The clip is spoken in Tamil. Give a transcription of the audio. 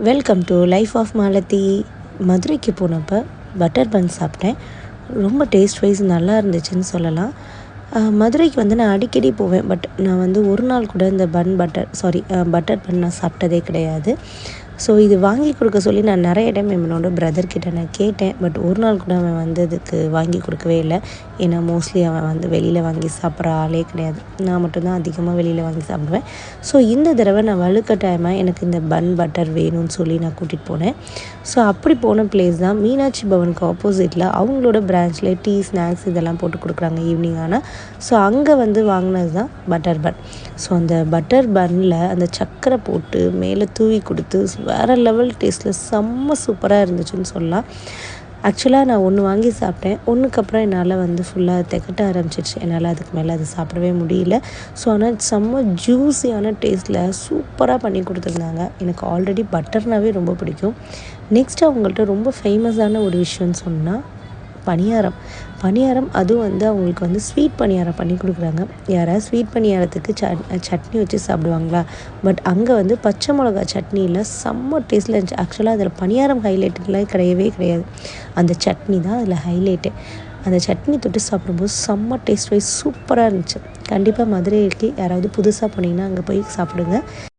Welcome to life of Malathi. மதுரைக்கு போனப்போ பட்டர் பன் சாப்பிட்டேன். ரொம்ப டேஸ்ட் வைஸ் நல்லா இருந்துச்சுன்னு சொல்லலாம். மதுரைக்கு வந்து நான் அடிக்கடி போவேன். பட் நான் வந்து ஒரு நாள் கூட இந்த பட்டர் பன் நான் சாப்பிட்டதே கிடையாது. ஸோ இது வாங்கி கொடுக்க சொல்லி நான் நிறைய டைம் என்னோட பிரதர்கிட்ட நான் கேட்டேன். பட் ஒரு நாள் கூட அவன் வந்து அதுக்கு வாங்கி கொடுக்கவே இல்லை. ஏன்னா மோஸ்ட்லி அவன் வந்து வெளியில் வாங்கி சாப்பிட்ற ஆளே கிடையாது. நான் மட்டும்தான் அதிகமாக வெளியில் வாங்கி சாப்பிடுவேன். ஸோ இந்த தடவை நான் வலுக்கட்டாயமாக எனக்கு இந்த பட்டர் வேணும்னு சொல்லி நான் கூட்டிகிட்டு போனேன். ஸோ அப்படி போன பிளேஸ் தான் மீனாட்சி பவனுக்கு ஆப்போசிட்டில் அவங்களோட பிரான்ச்சில் டீ ஸ்நாக்ஸ் இதெல்லாம் போட்டு கொடுக்குறாங்க ஈவினிங் ஆனால். ஸோ அங்கே வந்து வாங்கினது தான் பட்டர் பன். ஸோ அந்த பட்டர் பன்னில் அந்த சர்க்கரை போட்டு மேலே தூவி கொடுத்து வேறு லெவல் டேஸ்ட்டில் செம்ம சூப்பராக இருந்துச்சுன்னு சொல்லலாம். ஆக்சுவலாக நான் ஒன்று வாங்கி சாப்பிட்டேன். ஒன்றுக்கப்புறம் என்னால் வந்து ஃபுல்லாக திகட்ட ஆரம்பிச்சிடுச்சு. என்னால் அதுக்கு மேலே அது சாப்பிடவே முடியல. ஸோ ஆனால் செம்ம ஜூஸியான டேஸ்ட்டில் சூப்பராக பண்ணி கொடுத்துருந்தாங்க. எனக்கு ஆல்ரெடி பட்டர்னாவே ரொம்ப பிடிக்கும். நெக்ஸ்ட்டு அவங்கள்ட்ட ரொம்ப ஃபேமஸான ஒரு விஷயம்னு சொன்னால் பணியாரம். அதுவும் வந்து அவங்களுக்கு வந்து ஸ்வீட் பணியாரம் பண்ணி கொடுக்குறாங்க. யாராவது ஸ்வீட் பணியாரத்துக்கு சட்னி வச்சு சாப்பிடுவாங்களா? பட் அங்கே வந்து பச்சை மிளகா சட்னியில் செம்ம டேஸ்ட்டில் இருந்துச்சு. ஆக்சுவலாக அதில் பணியாரம் ஹைலைட்டுலாம் கிடையவே கிடையாது. அந்த சட்னி தான் அதில் ஹைலைட்டு. அந்த சட்னி தொட்டு சாப்பிடும்போது செம்ம டேஸ்ட் வைஸ் சூப்பராக இருந்துச்சு. கண்டிப்பாக மதுரைக்கு யாராவது புதுசாக போனீங்கன்னா அங்கே போய் சாப்பிடுங்க.